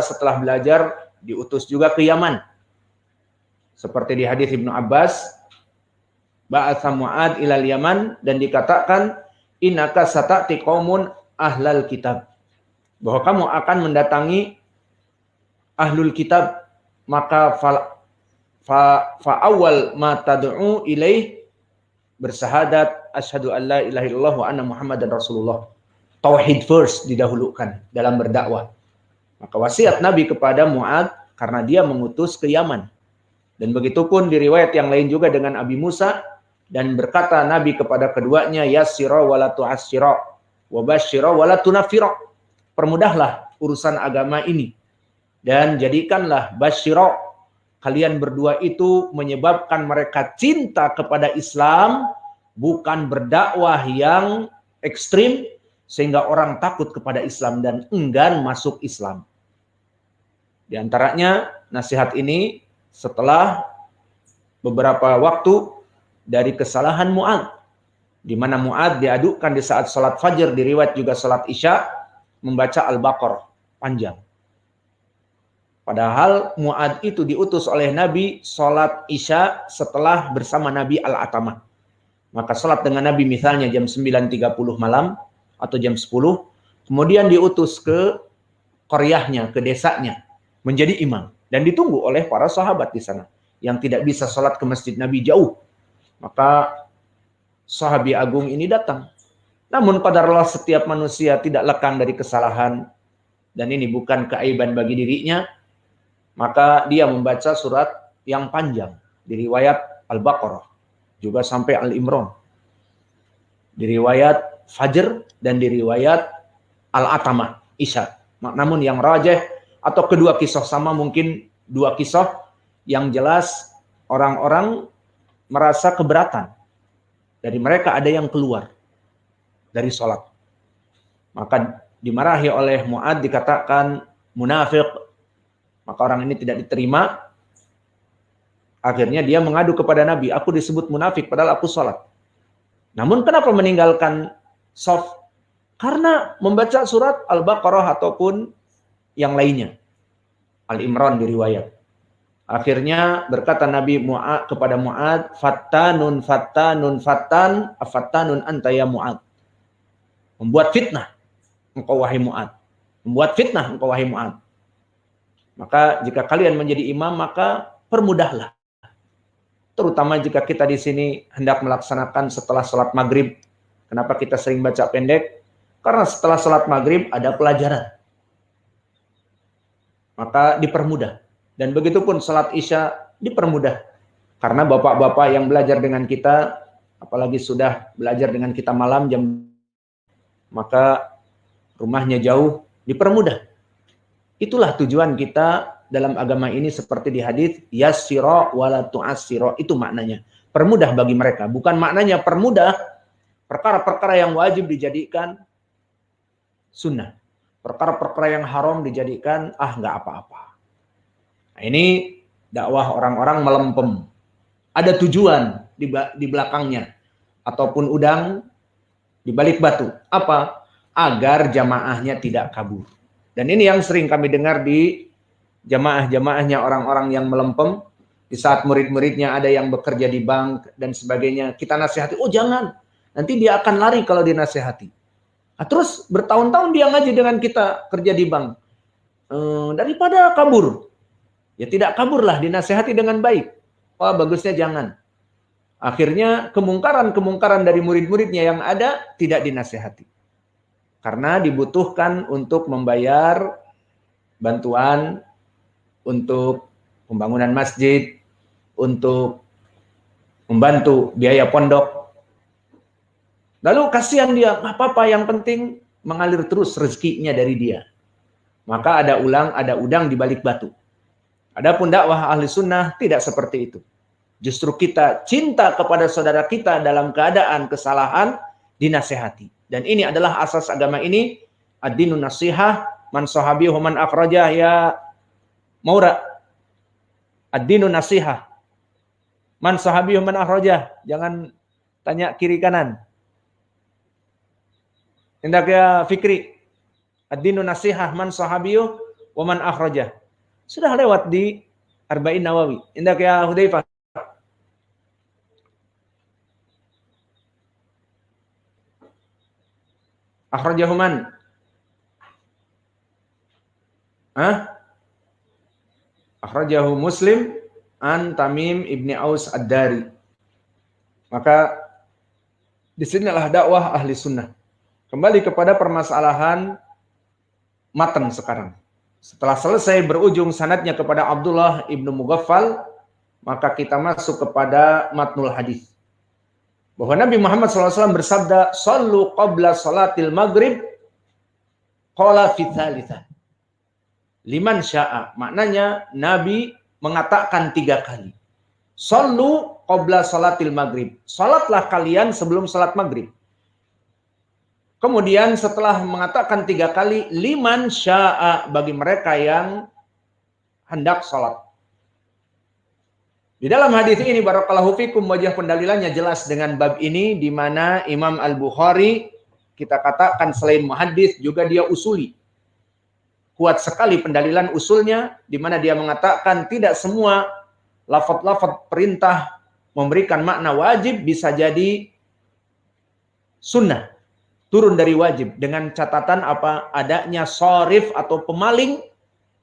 setelah belajar diutus juga ke Yaman. Seperti di hadis Ibnu Abbas, ba'atsa Mu'ad ilal Yaman, dan dikatakan innaka sata'ti qaumun ahlal kitab, bahwa kamu akan mendatangi ahlul kitab, maka fa awal ma tad'u ilaih bersahadat asyhadu an la ilaha illallah wa anna muhammadan rasulullah. Tauhid first didahulukan dalam berdakwah. Maka wasiat Nabi kepada Mu'ad karena dia mengutus ke Yaman. Dan begitupun di riwayat yang lain juga dengan Abi Musa, dan berkata Nabi kepada keduanya, yassira wala tu'assira wa basyira wala tunaffira. Permudahlah urusan agama ini dan jadikanlah basyira, kalian berdua itu menyebabkan mereka cinta kepada Islam, bukan berdakwah yang ekstrim sehingga orang takut kepada Islam dan enggan masuk Islam. Di antaranya nasihat ini setelah beberapa waktu dari kesalahan Mu'ad, di mana Mu'ad diadukkan di saat salat fajar, di riwayat juga salat isya, membaca Al-Baqarah panjang. Padahal Mu'ad itu diutus oleh Nabi salat isya setelah bersama Nabi Al-Atamah. Maka salat dengan Nabi misalnya jam 9.30 malam atau jam 10, kemudian diutus ke qaryahnya, ke desanya, menjadi imam. Dan ditunggu oleh para sahabat di sana yang tidak bisa salat ke masjid Nabi jauh. Maka sahabi agung ini datang. Namun qadarullah, setiap manusia tidak lekang dari kesalahan, dan ini bukan keaiban bagi dirinya. Maka dia membaca surat yang panjang di riwayat Al-Baqarah, juga sampai Al-Imran, di riwayat Fajr dan di riwayat Al-Atamah, Isya. Namun yang rajih atau kedua kisah sama, mungkin dua kisah, yang jelas orang-orang merasa keberatan. Dari mereka ada yang keluar dari sholat. Maka dimarahi oleh Mu'ad, dikatakan munafik. Maka orang ini tidak diterima. Akhirnya dia mengadu kepada Nabi, aku disebut munafik padahal aku sholat. Namun kenapa meninggalkan shaf? Karena membaca surat Al-Baqarah ataupun yang lainnya. Al-Imran di riwayat. Akhirnya berkata Nabi kepada Mu'ad, fattanun fattanun fattan afattanun anta ya Mu'ad. Membuat fitnah engkau wahai Mu'ad. Membuat fitnah engkau wahai Mu'ad. Maka jika kalian menjadi imam, maka permudahlah. Terutama jika kita di sini hendak melaksanakan setelah sholat maghrib. Kenapa kita sering baca pendek? Karena setelah sholat maghrib ada pelajaran. Maka dipermudah. Dan begitu pun sholat isya dipermudah. Karena bapak-bapak yang belajar dengan kita, apalagi sudah belajar dengan kita malam maka rumahnya jauh, dipermudah. Itulah tujuan kita dalam agama ini, seperti di hadis yassira wala tu'assira, itu maknanya. Permudah bagi mereka, bukan maknanya permudah perkara-perkara yang wajib dijadikan sunnah. Perkara-perkara yang haram dijadikan enggak apa-apa. Nah, ini dakwah orang-orang melempem. Ada tujuan di belakangnya, ataupun udang di balik batu. Apa? Agar jamaahnya tidak kabur. Dan ini yang sering kami dengar di jamaah-jamaahnya orang-orang yang melempem. Di saat murid-muridnya ada yang bekerja di bank dan sebagainya, kita nasihati, oh jangan, nanti dia akan lari kalau dinasihati. Nah, terus bertahun-tahun dia ngaji dengan kita kerja di bank. Daripada kabur, ya tidak kaburlah, dinasihati dengan baik. Wah, bagusnya jangan. Akhirnya kemungkaran-kemungkaran dari murid-muridnya yang ada tidak dinasihati. Karena dibutuhkan untuk membayar bantuan untuk pembangunan masjid, untuk membantu biaya pondok. Lalu kasihan dia, nggak apa-apa, yang penting mengalir terus rezekinya dari dia. Maka ada udang di balik batu. Adapun dakwah ahli sunnah tidak seperti itu. Justru kita cinta kepada saudara kita dalam keadaan kesalahan, dinasehati. Dan ini adalah asas agama ini, ad-dinun nasihah, man sahabihu man akhrajah ya Maura. Ad-dinun nasihah, man sahabihu man akhrajah. Jangan tanya kiri kanan. Hendak ya Fikri. Ad-dinun nasihah, man sahabihu Waman akhrajah. Sudah lewat di Arba'in Nawawi. Indak ya Hudzaifah. Akhrajahu man? Akhrajahu Muslim an Tamim ibni Aus ad-Dari. Maka disinilah dakwah ahli sunnah. Kembali kepada permasalahan matan sekarang. Setelah selesai berujung sanadnya kepada Abdullah ibnu Mughaffal, maka kita masuk kepada matnul hadis. Bahwa Nabi Muhammad SAW bersabda, "Shallu qabla salatil maghrib, qala fi tsalitsah." Liman sya'a. Maknanya Nabi mengatakan 3 kali. Shallu qabla salatil maghrib. Salatlah kalian sebelum salat maghrib. Kemudian setelah mengatakan 3 kali, liman sya'a, bagi mereka yang hendak salat. Di dalam hadis ini barakallahu fikum, wajah pendalilannya jelas dengan bab ini, di mana Imam Al-Bukhari kita katakan selain muhaddits juga dia usuli. Kuat sekali pendalilan usulnya, di mana dia mengatakan tidak semua lafaz-lafaz perintah memberikan makna wajib bisa jadi sunnah, turun dari wajib, dengan catatan apa? Adanya sharif atau pemaling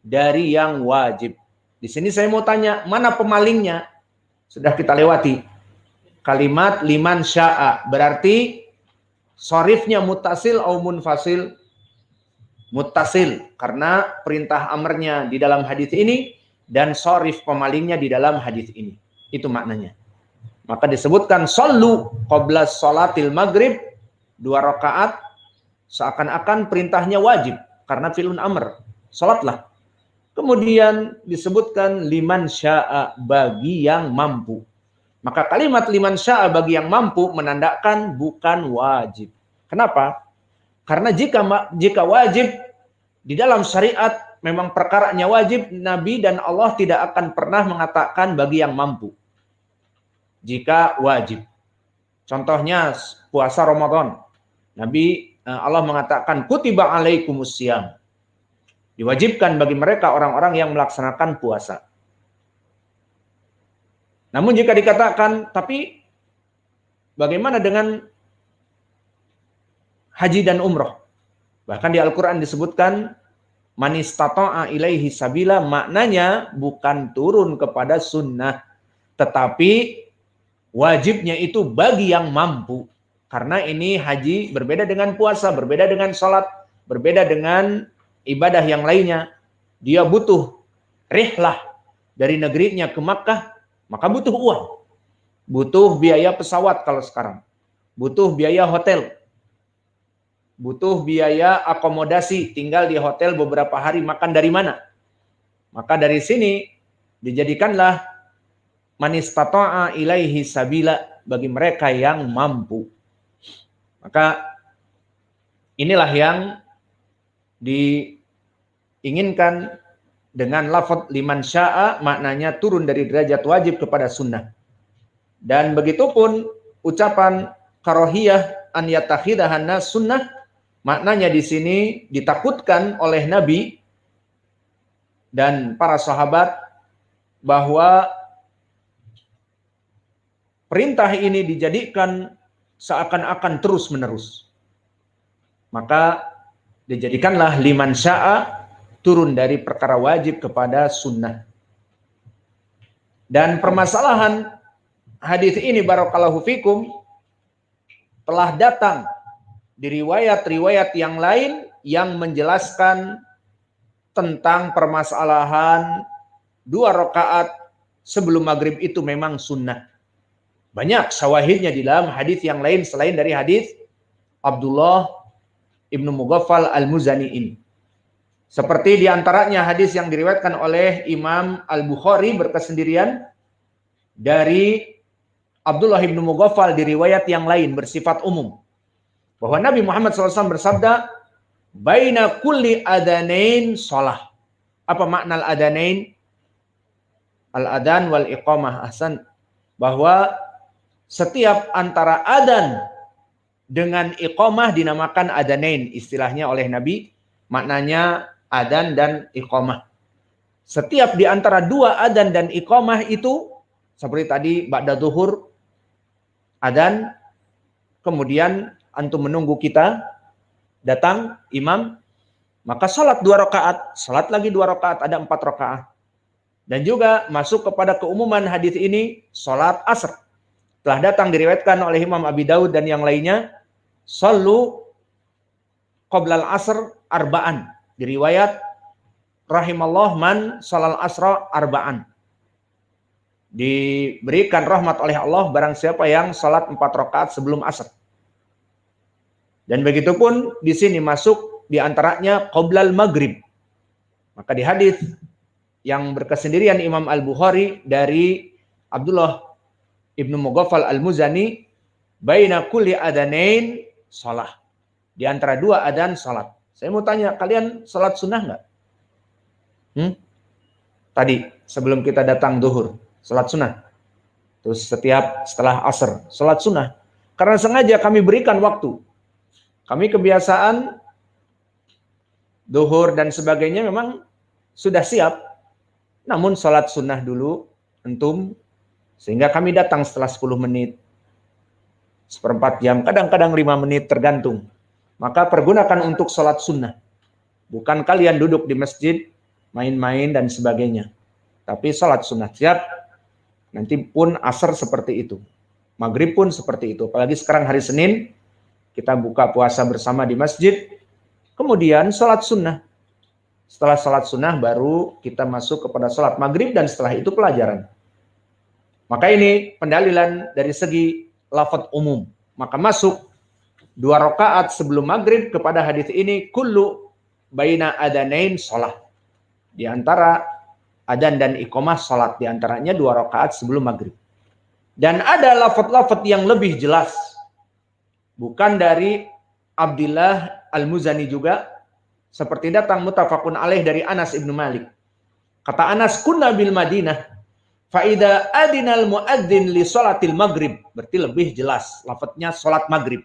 dari yang wajib. Di sini saya mau tanya, mana pemalingnya? Sudah kita lewati. Kalimat liman sya'a. Berarti sharifnya muttasil atau munfasil? Muttasil. Karena perintah amarnya di dalam hadis ini dan sharif pemalingnya di dalam hadis ini. Itu maknanya. Maka disebutkan shallu qabla sholatil maghrib, 2 rakaat, seakan-akan perintahnya wajib. Karena fi'lun amr. Salatlah. Kemudian disebutkan liman sya'a, bagi yang mampu. Maka kalimat liman sya'a, bagi yang mampu, menandakan bukan wajib. Kenapa? Karena jika wajib di dalam syariat memang perkaranya wajib, Nabi dan Allah tidak akan pernah mengatakan bagi yang mampu. Jika wajib. Contohnya puasa Ramadan. Allah mengatakan kutiba alaikumusiyam. Diwajibkan bagi mereka orang-orang yang melaksanakan puasa. Namun jika dikatakan, tapi bagaimana dengan haji dan umroh? Bahkan di Al-Quran disebutkan, man istata'a ilaihi sabila, maknanya bukan turun kepada sunnah, tetapi wajibnya itu bagi yang mampu. Karena ini haji berbeda dengan puasa, berbeda dengan sholat, berbeda dengan ibadah yang lainnya. Dia butuh rihlah dari negerinya ke Makkah, maka butuh uang. Butuh biaya pesawat kalau sekarang. Butuh biaya hotel. Butuh biaya akomodasi, tinggal di hotel beberapa hari, makan dari mana? Maka dari sini dijadikanlah man istata'a ilaihi sabila, bagi mereka yang mampu. Maka inilah yang diinginkan dengan lafaz liman sya'a, maknanya turun dari derajat wajib kepada sunnah. Dan begitupun ucapan karohiyah an yatakhidahan nas sunnah, maknanya di sini ditakutkan oleh Nabi dan para sahabat bahwa perintah ini dijadikan seakan-akan terus-menerus. Maka dijadikanlah liman sya'a, turun dari perkara wajib kepada sunnah. Dan permasalahan hadis ini barakallahu fikum telah datang di riwayat-riwayat yang lain yang menjelaskan tentang permasalahan 2 rakaat sebelum maghrib itu memang sunnah. Banyak syawahidnya di dalam hadis yang lain selain dari hadis Abdullah ibnu Mughaffal al-Muzani ini. Seperti diantaranya hadis yang diriwayatkan oleh Imam Al-Bukhari berkesendirian dari Abdullah ibnu Mughaffal di riwayat yang lain bersifat umum. Bahwa Nabi Muhammad SAW bersabda, baina kulli adanain shalah. Apa makna al-adanain? Al-adan wal iqamah, ahsan. Bahwa setiap antara adan dengan iqamah dinamakan adanain istilahnya oleh Nabi. Maknanya adzan dan iqamah. Setiap di antara dua adzan dan iqamah itu, seperti tadi ba'da zuhur, adzan, kemudian antum menunggu kita, datang imam, maka salat 2 rakaat, salat lagi 2 rakaat, ada 4 rakaat. Dan juga masuk kepada keumuman hadis ini, salat asar. Telah datang diriwayatkan oleh Imam Abi Daud dan yang lainnya, sallu qoblal asr arba'an. Diriwayat rahimallah man salal asra arba'an. Diberikan rahmat oleh Allah barang siapa yang salat 4 rakaat sebelum asar. Dan begitu pun di sini masuk di antaranya qoblal maghrib. Maka di hadis yang berkesendirian Imam Al-Bukhari dari Abdullah Ibnu Mughaffal Al-Muzani, baina kulli adanain salah. Di antara dua adzan salat. Saya mau tanya, kalian salat sunnah enggak? Tadi sebelum kita datang zuhur, salat sunnah. Terus setelah asar, salat sunnah. Karena sengaja kami berikan waktu. Kami kebiasaan zuhur dan sebagainya memang sudah siap. Namun salat sunnah dulu entum, sehingga kami datang setelah 10 menit, seperempat jam, kadang-kadang 5 menit tergantung. Maka pergunakan untuk salat sunnah. Bukan kalian duduk di masjid, main-main dan sebagainya. Tapi salat sunnah siap, nanti pun asar seperti itu. Maghrib pun seperti itu. Apalagi sekarang hari Senin, kita buka puasa bersama di masjid, kemudian salat sunnah. Setelah salat sunnah baru kita masuk kepada salat maghrib dan setelah itu pelajaran. Maka ini pendalilan dari segi lafadz umum. Maka masuk 2 rakaat sebelum maghrib kepada hadis ini kullu baina adanain sholat. Di antara adzan dan iqamah salat, di antaranya 2 rakaat sebelum maghrib. Dan ada lafadz-lafadz yang lebih jelas. Bukan dari Abdullah Al-Muzani juga, seperti datang muttafaqun alaih dari Anas ibnu Malik. Kata Anas, kunna bil Madinah, faida adinal muadzin li sholatil maghrib. Berarti lebih jelas, lafadznya sholat maghrib.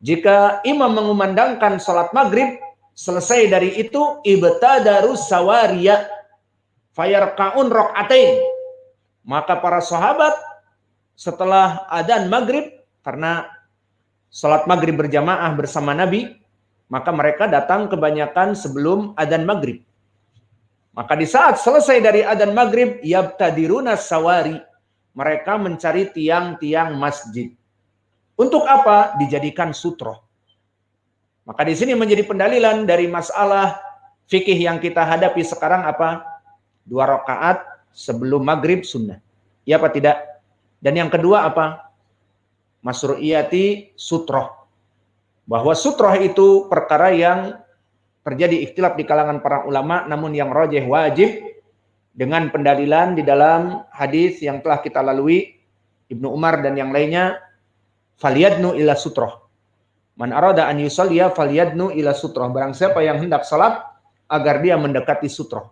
Jika imam mengumandangkan sholat maghrib, selesai dari itu, ibtadarus sawariya, fayarka'un rok'atain. Maka para sahabat, setelah adzan maghrib, karena sholat maghrib berjamaah bersama Nabi, maka mereka datang kebanyakan sebelum adzan maghrib. Maka di saat selesai dari adzan maghrib, yabtadiruna sawari. Mereka mencari tiang-tiang masjid. Untuk apa? Dijadikan sutroh. Maka di sini menjadi pendalilan dari masalah fikih yang kita hadapi sekarang apa? 2 rakaat sebelum maghrib sunnah. Iya apa tidak? Dan yang kedua apa? Masru'iyati sutroh. Bahwa sutroh itu perkara yang terjadi ikhtilaf di kalangan para ulama, namun yang rajih wajib dengan pendalilan di dalam hadis yang telah kita lalui, Ibnu Umar dan yang lainnya, faliyadnu ila sutroh. Man arada an yusalliya faliyadnu ila sutroh. Barang siapa yang hendak salat, agar dia mendekati sutroh.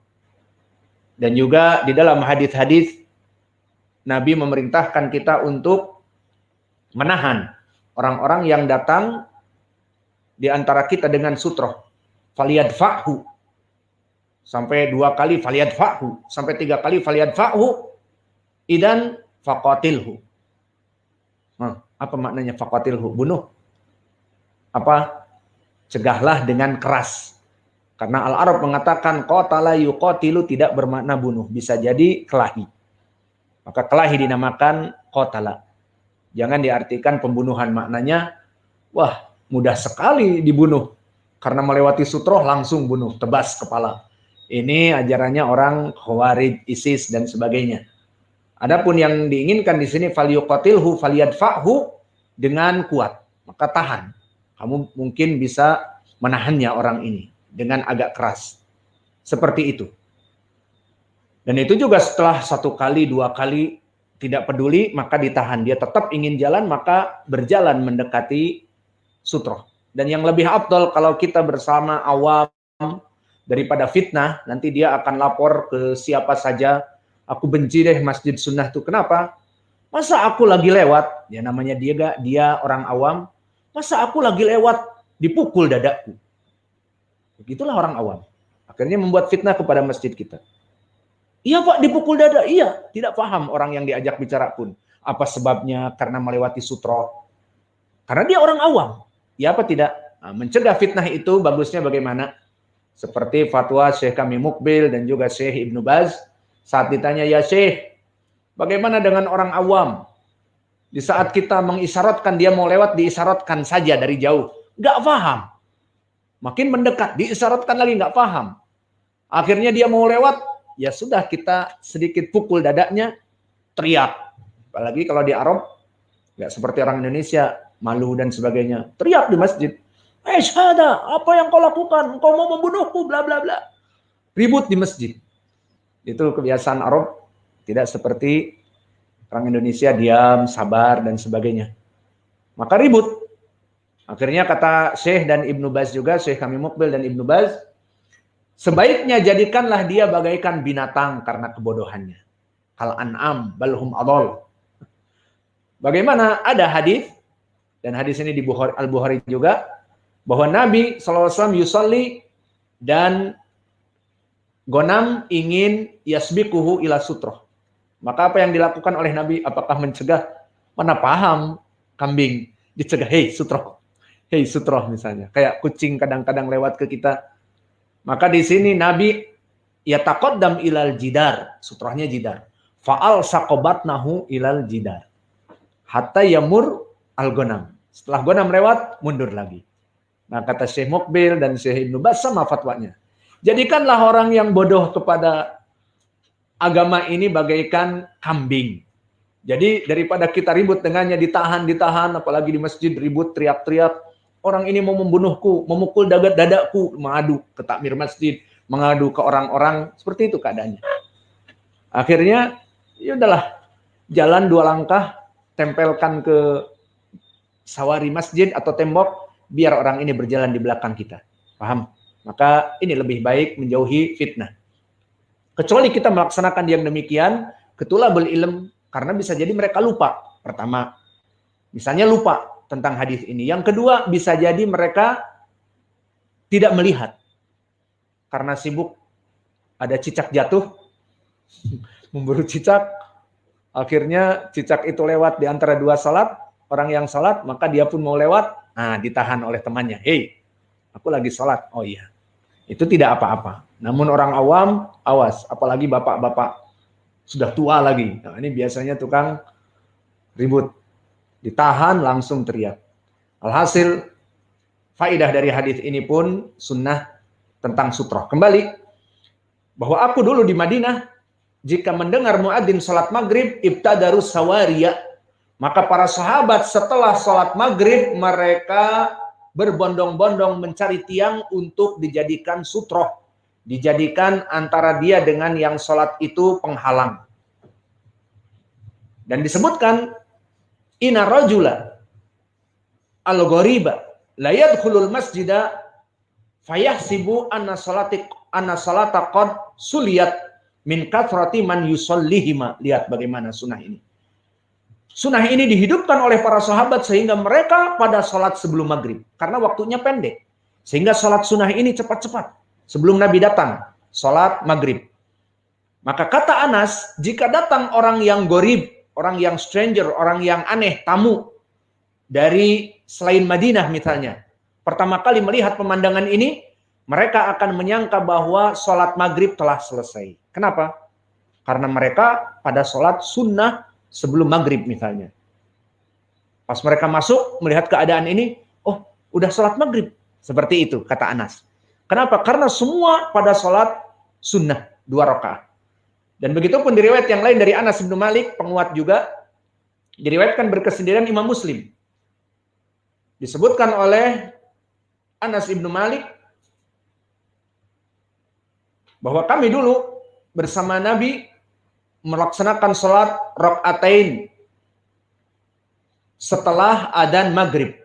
Dan juga di dalam hadis-hadis, Nabi memerintahkan kita untuk menahan orang-orang yang datang di antara kita dengan sutroh. Faliyadfa'hu. Sampai 2 kali faliyadfa'hu. Sampai 3 kali faliyadfa'hu. Idan faqatilhu. Apa maknanya faqatilhu? Bunuh. Apa? Cegahlah dengan keras. Karena Al-Arab mengatakan qatala yuqatilu tidak bermakna bunuh. Bisa jadi kelahi. Maka kelahi dinamakan qatala. Jangan diartikan pembunuhan. Maknanya, wah mudah sekali dibunuh. Karena melewati sutroh langsung bunuh, tebas kepala. Ini ajarannya orang Khawarij, ISIS dan sebagainya. Adapun yang diinginkan di sini falyuqatilhu falyadfa'hu dengan kuat. Maka tahan. Kamu mungkin bisa menahannya orang ini dengan agak keras. Seperti itu. Dan itu juga setelah 1 kali, 2 kali tidak peduli, maka ditahan. Dia tetap ingin jalan, maka berjalan mendekati sutroh. Dan yang lebih afdal kalau kita bersama awam daripada fitnah, nanti dia akan lapor ke siapa saja, aku benci deh masjid sunnah itu. Kenapa? Masa aku lagi lewat, ya namanya dia orang awam, masa aku lagi lewat dipukul dadaku. Begitulah orang awam. Akhirnya membuat fitnah kepada masjid kita. Iya Pak, dipukul dada. Iya, tidak paham orang yang diajak bicara pun. Apa sebabnya? Karena melewati sutro. Karena dia orang awam. Ya apa tidak? Nah, mencegah fitnah itu bagusnya bagaimana? Seperti fatwa Syekh kami Mukbil dan juga Syekh Ibnu Baz. Saat ditanya, ya Syekh, bagaimana dengan orang awam? Di saat kita mengisyaratkan dia mau lewat, diisyaratkan saja dari jauh. Nggak paham. Makin mendekat, diisyaratkan lagi nggak paham. Akhirnya dia mau lewat, ya sudah kita sedikit pukul dadanya, teriak. Apalagi kalau di Arab, nggak seperti orang Indonesia, malu dan sebagainya. Teriak di masjid. Syahada, apa yang kau lakukan? Kau mau membunuhku, bla bla bla. Ribut di masjid. Itu kebiasaan Arab, tidak seperti orang Indonesia diam, sabar dan sebagainya. Maka ribut. Akhirnya kata Syekh dan Ibnu Baz juga, Syekh kami Mukbil dan Ibnu Baz, sebaiknya jadikanlah dia bagaikan binatang karena kebodohannya. Kal an'am balhum adol. Bagaimana? Ada hadis, dan hadis ini di Al-Bukhari juga, bahwa Nabi SAW yusalli dan Gonam ingin yasbikuhu ila sutroh. Maka apa yang dilakukan oleh Nabi? Apakah mencegah? Mana paham kambing dicegah, hei sutroh. Hei sutroh misalnya. Kayak kucing kadang-kadang lewat ke kita. Maka di sini Nabi yataqaddam ilal jidar. Sutrohnya jidar. Fa'al saqobatnahu ilal jidar. Hatta yamur al-gonam. Setelah Gonam lewat, mundur lagi. Nah kata Syekh Mukbil dan Syekh Ibnu Baz sama fatwanya. Jadikanlah orang yang bodoh kepada agama ini bagaikan kambing. Jadi daripada kita ribut dengannya, ditahan, apalagi di masjid ribut, teriak-teriak. Orang ini mau membunuhku, memukul dadaku, mengadu ke takmir masjid, mengadu ke orang-orang, seperti itu keadaannya. Akhirnya, ya udahlah, jalan 2 langkah, tempelkan ke sawari masjid atau tembok, biar orang ini berjalan di belakang kita. Paham? Maka ini lebih baik menjauhi fitnah. Kecuali kita melaksanakan yang demikian, ketulabul ilm, karena bisa jadi mereka lupa. Pertama, misalnya lupa tentang hadis ini. Yang kedua, bisa jadi mereka tidak melihat. Karena sibuk, ada cicak jatuh, memburu cicak, akhirnya cicak itu lewat di antara 2 salat, orang yang salat, maka dia pun mau lewat, nah ditahan oleh temannya. Hei, aku lagi salat. Oh iya, itu tidak apa-apa. Namun orang awam, awas, apalagi bapak-bapak sudah tua lagi. Nah, ini biasanya tukang ribut. Ditahan langsung teriak. Alhasil, faidah dari hadis ini pun sunnah tentang sutroh. Kembali, bahwa aku dulu di Madinah, jika mendengar muadzin salat maghrib, ibtadarus sawariya, maka para sahabat setelah salat maghrib, mereka berbondong-bondong mencari tiang untuk dijadikan sutroh. Dijadikan antara dia dengan yang salat itu penghalang. Dan disebutkan, Inna rajula al-ghoriba la yadkhulul masjida fayahsibu anna salata qad suliyat min kathrati man yusallihima. Lihat bagaimana sunnah ini. Sunnah ini dihidupkan oleh para sahabat sehingga mereka pada salat sebelum maghrib. Karena waktunya pendek. Sehingga salat sunnah ini cepat-cepat. Sebelum Nabi datang, salat maghrib. Maka kata Anas, jika datang orang yang gharib, orang yang stranger, orang yang aneh, tamu dari selain Madinah misalnya, pertama kali melihat pemandangan ini, mereka akan menyangka bahwa sholat maghrib telah selesai. Kenapa? Karena mereka pada sholat sunnah sebelum maghrib misalnya. Pas mereka masuk, melihat keadaan ini, oh udah sholat maghrib. Seperti itu, kata Anas. Kenapa? Karena semua pada sholat sunnah, 2 rakaat. Dan begitu pun di riwayat yang lain dari Anas bin Malik, penguat juga, diriwayatkan berkesendirian Imam Muslim. Disebutkan oleh Anas bin Malik bahwa kami dulu bersama Nabi melaksanakan sholat rakaatain setelah adzan maghrib,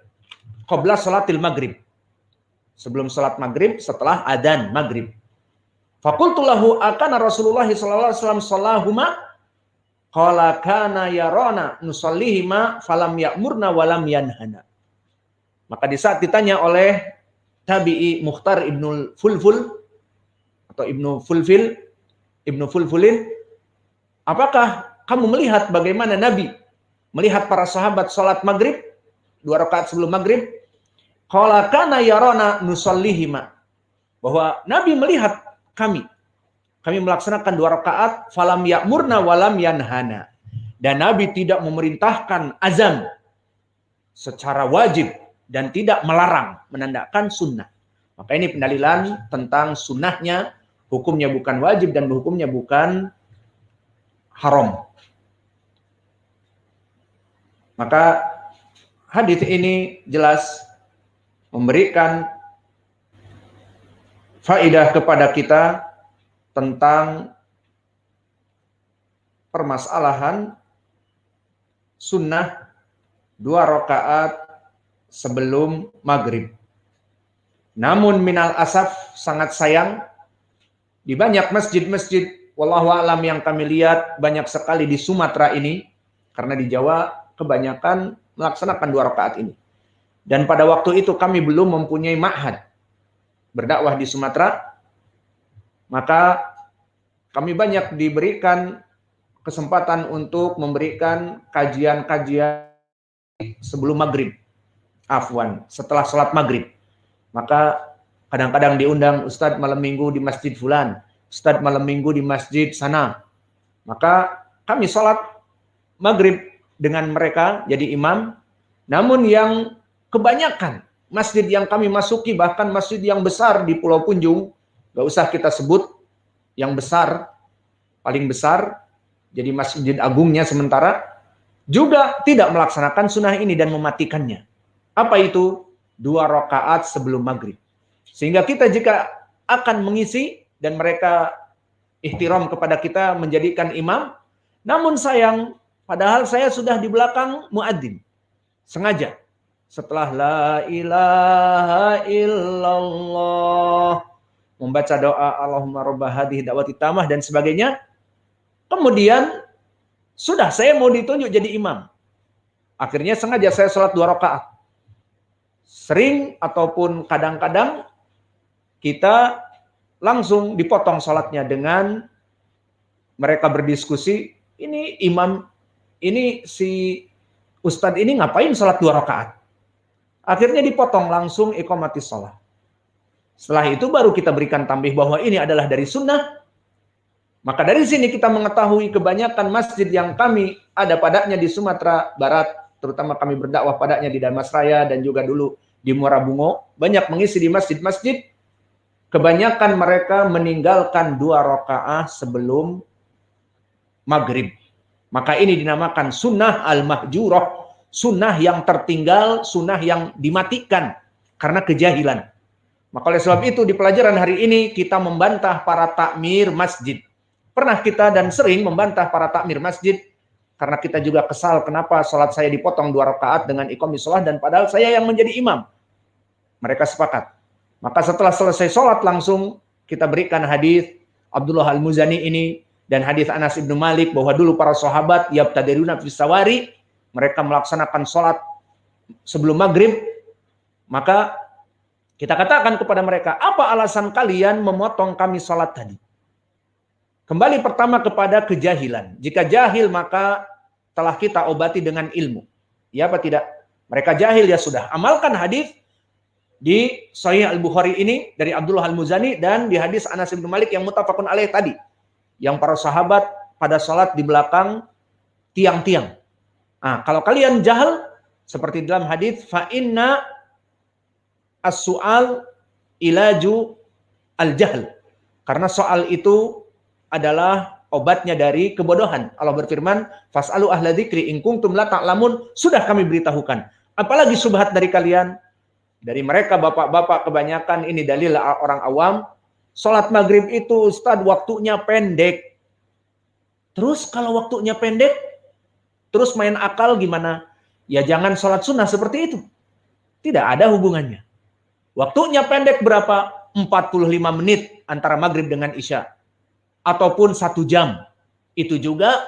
qabla sholatil maghrib, sebelum sholat maghrib, setelah adzan maghrib. Fakultu lahu akana Rasulullah sallallahu alaihi wasallam shallahuma qala kana yarana nusallihima falam ya'murna walam yanhana. Maka di saat ditanya oleh Tabi'i Mukhtar Ibnul Fulful, atau Ibnu Fulfulin, apakah kamu melihat bagaimana Nabi melihat para sahabat sholat maghrib, 2 rakaat sebelum maghrib? Qala kana yarana nusallihima, bahwa Nabi melihat kami melaksanakan 2 rakaat, falam ya'murna walam yanhana, dan Nabi tidak memerintahkan azan secara wajib dan tidak melarang, menandakan sunnah. Maka ini pendalilan tentang sunnahnya, hukumnya bukan wajib dan hukumnya bukan haram. Maka hadis ini jelas memberikan faedah kepada kita tentang permasalahan sunnah 2 rakaat sebelum maghrib. Namun minal asaf, sangat sayang, di banyak masjid-masjid, wallahu a'lam, yang kami lihat banyak sekali di Sumatera ini, karena di Jawa kebanyakan melaksanakan 2 rakaat ini. Dan pada waktu itu kami belum mempunyai ma'had berdakwah di Sumatera, maka kami banyak diberikan kesempatan untuk memberikan kajian-kajian sebelum maghrib, setelah sholat maghrib. Maka kadang-kadang diundang, Ustadz malam minggu di masjid fulan, Ustadz malam minggu di masjid sana. Maka kami sholat maghrib dengan mereka jadi imam. Namun yang kebanyakan masjid yang kami masuki, bahkan masjid yang besar di Pulau Punjung, gak usah kita sebut, yang besar, paling besar, jadi masjid agungnya sementara, juga tidak melaksanakan sunnah ini dan mematikannya. Apa itu? 2 rakaat sebelum maghrib. Sehingga kita jika akan mengisi dan mereka ihtiram kepada kita menjadikan imam, namun sayang, padahal saya sudah di belakang muadzin, sengaja setelah la ilaha illallah membaca doa Allahumma rabb hadhihi da'wati tammah dan sebagainya, kemudian sudah saya mau ditunjuk jadi imam. Akhirnya sengaja saya sholat 2 rakaat. Sering ataupun kadang-kadang kita langsung dipotong sholatnya dengan mereka berdiskusi, ini imam, ini si ustadz ini ngapain sholat 2 rakaat? Akhirnya dipotong langsung iqamatis sholat. Setelah itu baru kita berikan tambih bahwa ini adalah dari sunnah. Maka dari sini kita mengetahui kebanyakan masjid yang kami ada padanya di Sumatera Barat, terutama kami berdakwah padanya di Damasraya dan juga dulu di Muara Bungo, banyak mengisi di masjid-masjid, kebanyakan mereka meninggalkan 2 rakaat sebelum maghrib. Maka ini dinamakan sunnah al-mahjurah, sunnah yang tertinggal, sunnah yang dimatikan karena kejahilan. Maka oleh sebab itu di pelajaran hari ini kita membantah para takmir masjid. Pernah kita dan sering membantah para takmir masjid karena kita juga kesal kenapa sholat saya dipotong 2 rakaat dengan iqamah sholat dan padahal saya yang menjadi imam. Mereka sepakat. Maka setelah selesai sholat langsung kita berikan hadis Abdullah Al-Muzani ini dan hadis Anas ibnu Malik bahwa dulu para sahabat yabtadiruna fis sawari, mereka melaksanakan sholat sebelum maghrib. Maka kita katakan kepada mereka, apa alasan kalian memotong kami sholat tadi? Kembali pertama kepada kejahilan. Jika jahil maka telah kita obati dengan ilmu. Ya apa tidak? Mereka jahil ya sudah. Amalkan hadis di Sahih Al-Bukhari ini dari Abdullah Al-Muzani dan di hadis Anas bin Malik yang muttafaqun alaih tadi. Yang para sahabat pada sholat di belakang tiang-tiang. Nah, kalau kalian jahil seperti dalam hadis fa inna as-su'al ilaju al-jahl. Karena soal itu adalah obatnya dari kebodohan. Allah berfirman, fas'alu ahla dzikri in kuntum la ta'lamun, sudah kami beritahukan. Apalagi subhat dari kalian? Dari mereka bapak-bapak kebanyakan ini dalil orang awam. Salat maghrib itu Ustaz waktunya pendek. Terus kalau waktunya pendek, terus main akal gimana? Ya jangan salat sunnah seperti itu. Tidak ada hubungannya. Waktunya pendek berapa? 45 menit antara maghrib dengan isya. Ataupun 1 jam. Itu juga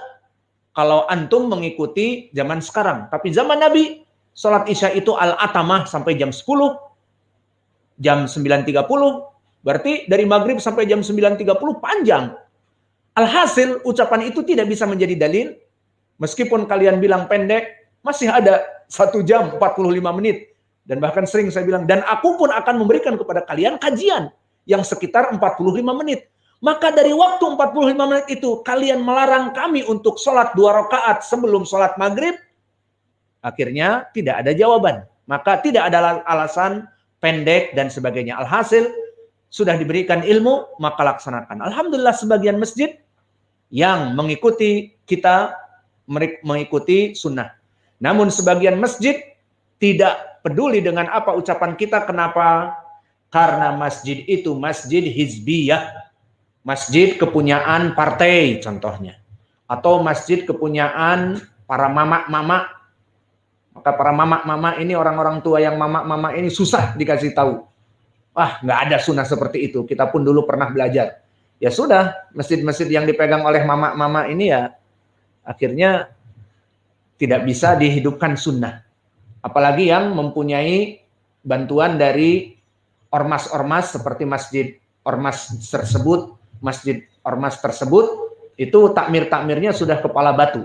kalau antum mengikuti zaman sekarang. Tapi zaman Nabi, sholat isya itu al-atamah sampai jam 10, jam 9.30, Berarti dari maghrib sampai jam 9.30 panjang. Alhasil ucapan itu tidak bisa menjadi dalil. Meskipun kalian bilang pendek, masih ada 1 jam 45 menit. Dan bahkan sering saya bilang, dan aku pun akan memberikan kepada kalian kajian yang sekitar 45 menit. Maka dari waktu 45 menit itu, kalian melarang kami untuk sholat 2 rakaat sebelum sholat maghrib, akhirnya tidak ada jawaban. Maka tidak ada alasan pendek dan sebagainya. Alhasil, sudah diberikan ilmu, maka laksanakan. Alhamdulillah sebagian masjid yang mengikuti kita, mengikuti sunnah. Namun sebagian masjid tidak peduli dengan apa ucapan kita. Kenapa? Karena masjid itu masjid hizbiyah. Masjid kepunyaan partai contohnya. Atau masjid kepunyaan para mama-mama. Maka para mama-mama ini, orang-orang tua yang mama-mama ini susah dikasih tahu. Nggak ada sunnah seperti itu. Kita pun dulu pernah belajar. Ya sudah, masjid-masjid yang dipegang oleh mama-mama ini ya akhirnya tidak bisa dihidupkan sunnah. Apalagi yang mempunyai bantuan dari ormas-ormas seperti masjid ormas tersebut, masjid ormas tersebut, itu takmir-takmirnya sudah kepala batu.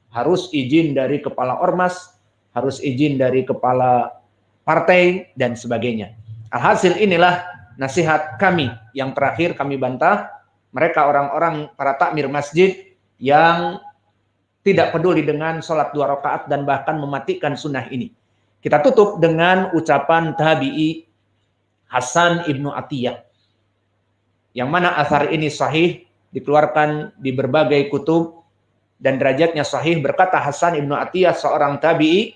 Harus izin dari kepala ormas, harus izin dari kepala partai, dan sebagainya. Alhasil inilah nasihat kami yang terakhir kami bantah mereka orang-orang para takmir masjid yang tidak peduli dengan sholat 2 rakaat dan bahkan mematikan sunnah ini. Kita tutup dengan ucapan tabi'i Hasan ibnu Atiyah, yang mana asar ini sahih, dikeluarkan di berbagai kutub dan derajatnya sahih. Berkata Hasan ibnu Atiyah, seorang tabi'i,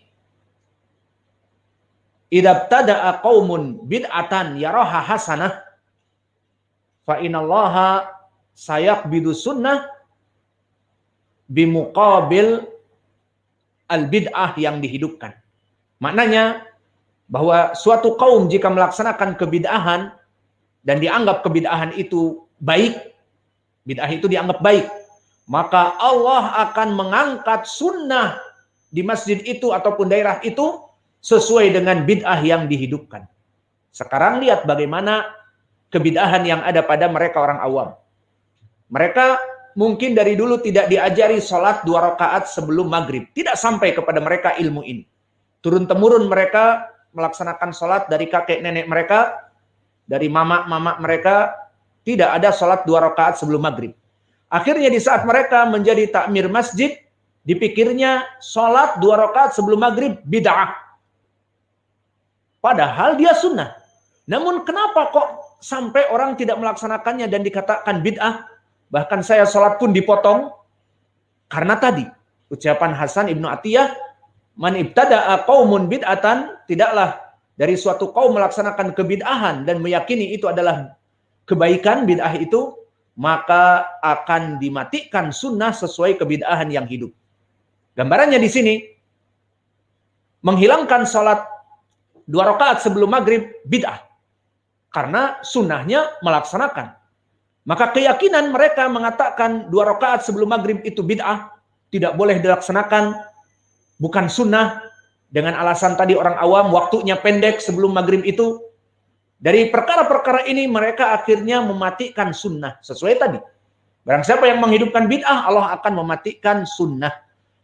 idabtada'a qaumun bid'atan yaraha hasanah fa inallaha sayaqbidu sunnah bimuqabil al-bid'ah yang dihidupkan. Maknanya bahwa suatu kaum jika melaksanakan kebid'ahan dan dianggap kebid'ahan itu baik, bid'ah itu dianggap baik, maka Allah akan mengangkat sunnah di masjid itu ataupun daerah itu sesuai dengan bid'ah yang dihidupkan. Sekarang lihat bagaimana kebid'ahan yang ada pada mereka orang awam. Mereka mungkin dari dulu tidak diajari sholat 2 rakaat sebelum maghrib. Tidak sampai kepada mereka ilmu ini. Turun-temurun mereka melaksanakan sholat dari kakek nenek mereka, dari mama-mama mereka, tidak ada sholat 2 rakaat sebelum maghrib. Akhirnya di saat mereka menjadi takmir masjid, dipikirnya sholat 2 rakaat sebelum maghrib bid'ah. Padahal dia sunnah. Namun kenapa kok sampai orang tidak melaksanakannya dan dikatakan bid'ah? Bahkan saya sholat pun dipotong. Karena tadi, ucapan Hasan ibnu Atiyah, man ibtada'a qaumun bid'atan, tidaklah dari suatu kaum melaksanakan kebid'ahan dan meyakini itu adalah kebaikan, bid'ah itu, maka akan dimatikan sunnah sesuai kebid'ahan yang hidup. Gambarannya di sini, menghilangkan sholat 2 rakaat sebelum maghrib bid'ah. Karena sunnahnya melaksanakan. Maka keyakinan mereka mengatakan 2 rakaat sebelum maghrib itu bid'ah, tidak boleh dilaksanakan, bukan sunnah, dengan alasan tadi orang awam waktunya pendek sebelum maghrib itu. Dari perkara-perkara ini mereka akhirnya mematikan sunnah. Sesuai tadi. Barang siapa yang menghidupkan bid'ah, Allah akan mematikan sunnah.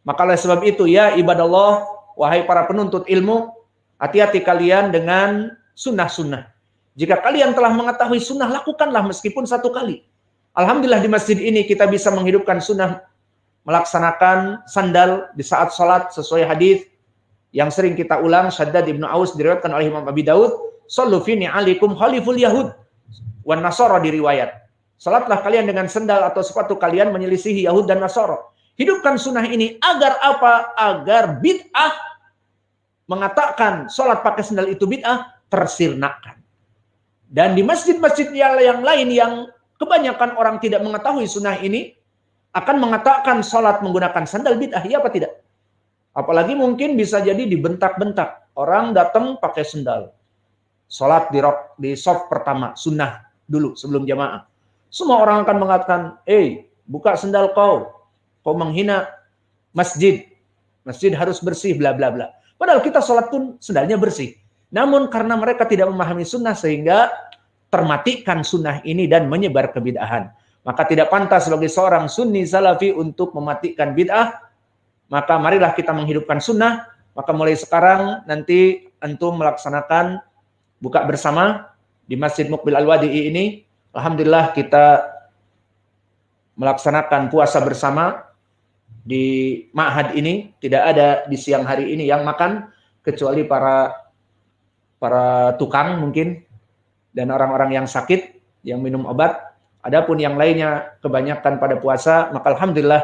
Maka oleh sebab itu, ya ibadallah, wahai para penuntut ilmu, hati-hati kalian dengan sunnah-sunnah. Jika kalian telah mengetahui sunnah, lakukanlah meskipun 1 kali. Alhamdulillah di masjid ini kita bisa menghidupkan sunnah, melaksanakan sandal di saat sholat sesuai hadis yang sering kita ulang. Shaddad ibnu Aus diriwayatkan oleh Imam Abi Daud, sallu fi ni'alikum khaliful yahud wan nasara, diriwayat. Salatlah kalian dengan sandal atau sepatu kalian menyelisihi Yahud dan Nasara. Hidupkan sunnah ini agar apa? Agar bid'ah mengatakan sholat pakai sandal itu bid'ah tersirnakan. Dan di masjid-masjid yang lain yang kebanyakan orang tidak mengetahui sunnah ini, akan mengatakan sholat menggunakan sandal bid'ah, ya apa tidak? Apalagi mungkin bisa jadi dibentak-bentak. Orang datang pakai sandal. Sholat di shaf pertama, sunnah dulu sebelum jamaah. Semua orang akan mengatakan, buka sandal kau menghina masjid. Masjid harus bersih, bla bla bla. Padahal kita sholat pun sendalnya bersih. Namun karena mereka tidak memahami sunnah sehingga termatikan sunnah ini dan menyebar kebid'ahan. Maka tidak pantas bagi seorang sunni salafi untuk mematikan bid'ah. Maka marilah kita menghidupkan sunnah. Maka mulai sekarang nanti antum melaksanakan buka bersama di Masjid Muqbil Al-Wadi'i ini. Alhamdulillah kita melaksanakan puasa bersama di ma'had ini. Tidak ada di siang hari ini yang makan kecuali para tukang mungkin dan orang-orang yang sakit yang minum obat. Adapun yang lainnya kebanyakan pada puasa, maka alhamdulillah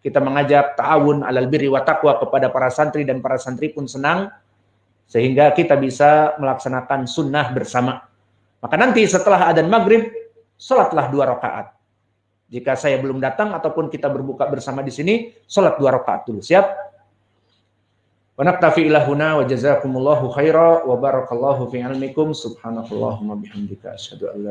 kita mengajak ta'awun alal birri wa taqwa kepada para santri, dan para santri pun senang sehingga kita bisa melaksanakan sunnah bersama. Maka nanti setelah adzan maghrib, salatlah 2 rakaat. Jika saya belum datang ataupun kita berbuka bersama di sini, salat 2 rakaat dulu. Siap? Wa naktafi ila huna wa jazakumullahu khaira wa barakallahu fi ilmikum. Subhanakallahumma bihamdika asyhadu an la